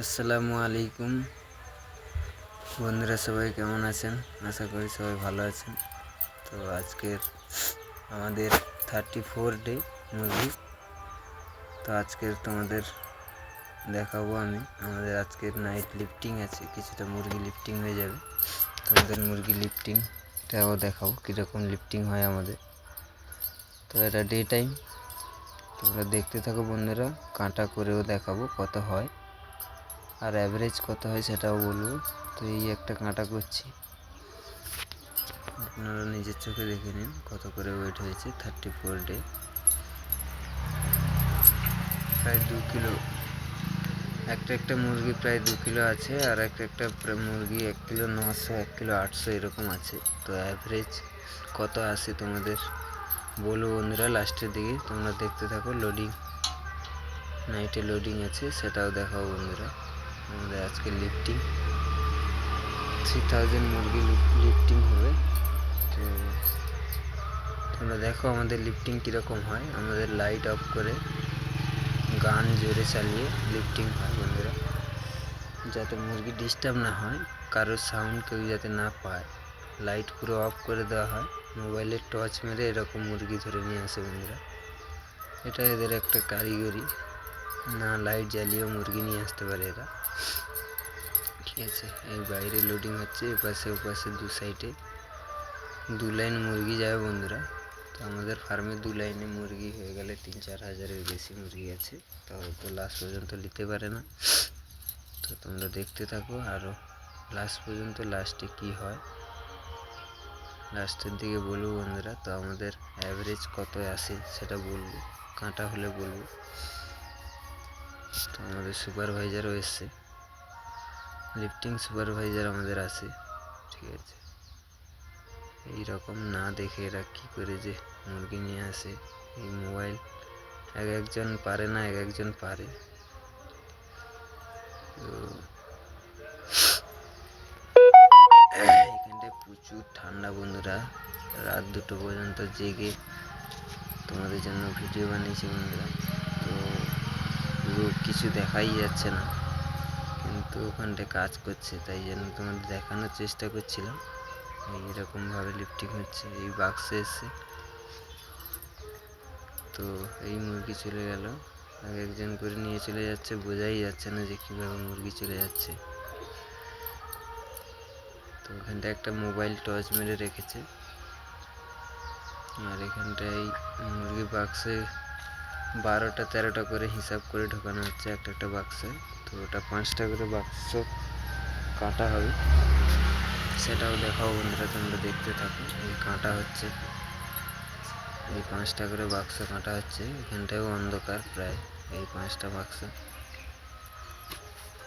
আসসালামু আলাইকুম বন্ধুরা, সবাই কেমন আছেন? আশা করি সবাই ভালো আছেন। তো আজকের আমাদের 34 ডে মুরগি। তো আজকের তোমাদের দেখাবো আমি আমাদের আজকের নাইট লিফটিং আছে, কিছুটা মুরগি লিফটিং হয়ে যাবে। তোমাদের মুরগি লিফটিংটাও দেখাবো কীরকম লিফটিং হয় আমাদের। তো এটা ডে টাইম, তোমরা দেখতে থাকো বন্ধুরা। কাঁটা করেও দেখাবো কত হয় আর অ্যাভারেজ কত হয় সেটাও বলবো। তো এই একটা কাঁটা করছি, আপনারা নিজের চোখে দেখে নিন কত করে ওয়েট হয়েছে। 34 ডে, প্রায় 2 কিলো। একটা মুরগি প্রায় 2 কিলো আছে, আর একটা মুরগি 1 কিলো 900, 1 কিলো 800 এরকম আছে। তো অ্যাভারেজ কত আসে তোমাদের বলবো বন্ধুরা লাস্টের দিকে। তোমরা দেখতে থাকো। লোডিং, নাইটে লোডিং আছে, সেটাও দেখাও বন্ধুরা। আমাদের আজকে লিফটিং 3000 মুরগি লিফটিং হবে। তো তোমরা দেখো আমাদের লিফটিং কীরকম হয়। আমাদের লাইট অফ করে গান জোরে চালিয়ে লিফটিং হয় বন্ধুরা, যাতে মুরগি ডিস্টার্ব না হয়, কারোর সাউন্ড কেউ যাতে না পায়। লাইট পুরো অফ করে দেওয়া হয়, মোবাইলের টর্চ মেরে এরকম মুরগি ধরে নিয়ে আসে বন্ধুরা। এটা এদের একটা কারিগরি, না লাইট জ্বালিয়েও মুরগি নিয়ে আসতে পারে এরা। ঠিক আছে, এই বাইরে লোডিং হচ্ছে, এপাশে ওপাশে দু সাইডে 2 লাইন মুরগি যাবে বন্ধুরা। তো আমাদের ফার্মে 2 লাইনে মুরগি হয়ে গেলে 3-4 হাজারের বেশি মুরগি আছে। তো লাস্ট পর্যন্ত নিতে পারে না। তো তোমরা দেখতে থাকো আরও লাস্ট পর্যন্ত, লাস্টে কি হয় লাস্টের দিকে বলবো বন্ধুরা। তো আমাদের অ্যাভারেজ কত আসে সেটা বলবো, কাঁটা হলে বলবো। তো আমাদের সুপারভাইজারও এসছে, লিফটিং সুপারভাইজার আমাদের আসে। ঠিক আছে, এইরকম না দেখে এরা কী করে যে মুরগি নিয়ে আসে। এই মোবাইল একজন পারে না, একজন পারে। তো এখানটায় প্রচুর ঠান্ডা বন্ধুরা, রাত 2টো পর্যন্ত জেগে তোমাদের জন্য ভিডিও বানিয়েছি বন্ধুরা। তো পুরো কিছু দেখাই যাচ্ছে না, কিন্তু ওখানটায় কাজ করছে, তাই জন্য তোমাদের দেখানোর চেষ্টা করছিলাম। এইরকমভাবে লিফটিং হচ্ছে, এই বাক্সে এসে। তো এই মুরগি চলে গেল, একজন করে নিয়ে চলে যাচ্ছে, বোঝাই যাচ্ছে না যে কীভাবে মুরগি চলে যাচ্ছে। তো ওখানটায় একটা মোবাইল টর্চ মেরে রেখেছে, আর এখানটায় মুরগি বাক্সে 12টা 13টা করে হিসাব করে ঢোকানো হচ্ছে একটা বাক্সে। তো ওটা 5টা করে বাক্স কাটা হবে, সেটাও দেখাও বন্ধুরা। তোমরা দেখতে থাকো। এই কাটা হচ্ছে, এই 5টা করে বাক্স কাটা হচ্ছে। এখানটায়ও অন্ধকার প্রায়। এই 5টা বাক্স,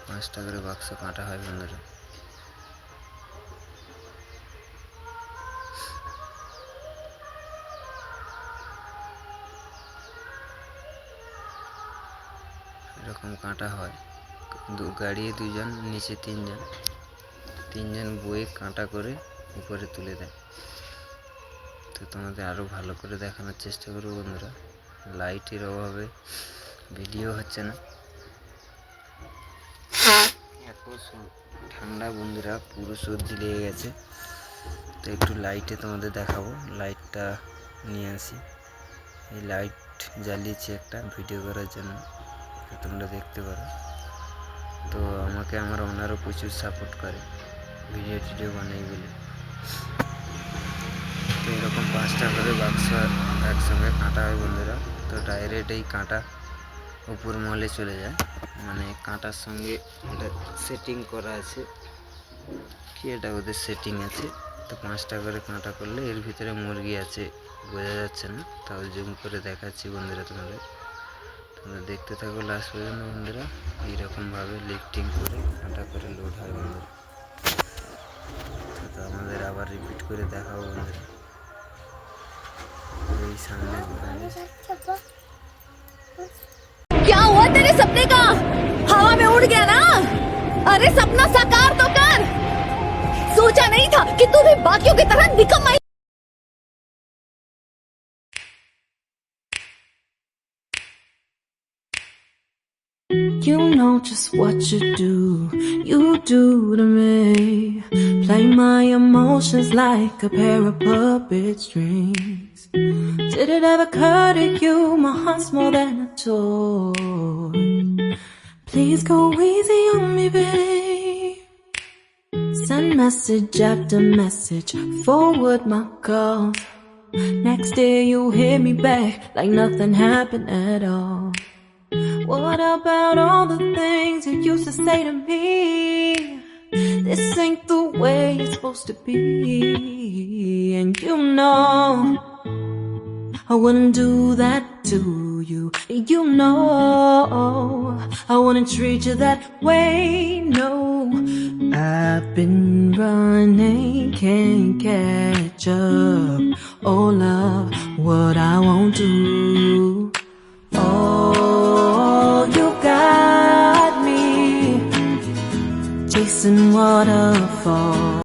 5টা করে বাক্স কাটা হয় বন্ধুরা। এরকম কাটা হয়, গাড়ি 2জন, নিচে 3জন বয়ে কাঁটা করে উপরে তুলে দেয়। তো তোমাদের আরও ভালো করে দেখানোর চেষ্টা করবো বন্ধুরা। লাইটের অভাবে ভিডিও হচ্ছে না, এত ঠান্ডা বন্ধুরা, পুরো সর্দি লেগে গেছে। তো একটু লাইটে তোমাদের দেখাবো, লাইটটা নিয়ে আসি। এই লাইট জ্বালিয়েছি একটা ভিডিও করার জন্য, তোমরা দেখতে পারো। তো আমাকে আমার ওনারও প্রচুর সাপোর্ট করে ভিডিও বানাই বলে। তো এরকম 5টা করে বাক্স একসঙ্গে কাটা হয় বন্ধুরা। তো ডাইরেক্ট এই কাঁটা উপর মহলে চলে যায়, মানে কাঁটার সঙ্গে এটা সেটিং করা আছে, কি এটা ওদের সেটিং আছে। তো 5টা করে কাঁটা করলে এর ভিতরে মুরগি আছে, বোঝা যাচ্ছে না, তাও জুম করে দেখাচ্ছি বন্ধুরা। তোমরা দেখতে থাকো লাস্ট পর্যন্ত বন্ধুরা। এইরকমভাবে লিফটিং করে কাঁটা করে লোড হয় বন্ধুরা। তো আমাদের আবার রিপিট করে দেখাবো বন্ধুরা। এই সামনে क्या हुआ तेरे सपने का? हवा में उड़ गया ना? अरे सपना साकार तो कर। सोचा नहीं था कि तू भी बाकियों की तरह निकम्मा You know just what you do to me. Play my emotions like a pair of puppet strings. Did it ever occur to you my heart's more than a toy? Please go easy on me, babe. Send message after message, forward my calls. Next day you hit me back like nothing happened at all. What about all the things you used to say to me? This ain't the way it's supposed to be. And you know I wouldn't do that to you. You know I wouldn't treat you that way, no. I've been running, can't catch up. Oh love, what I won't do. Oh, you got me chasing waterfalls.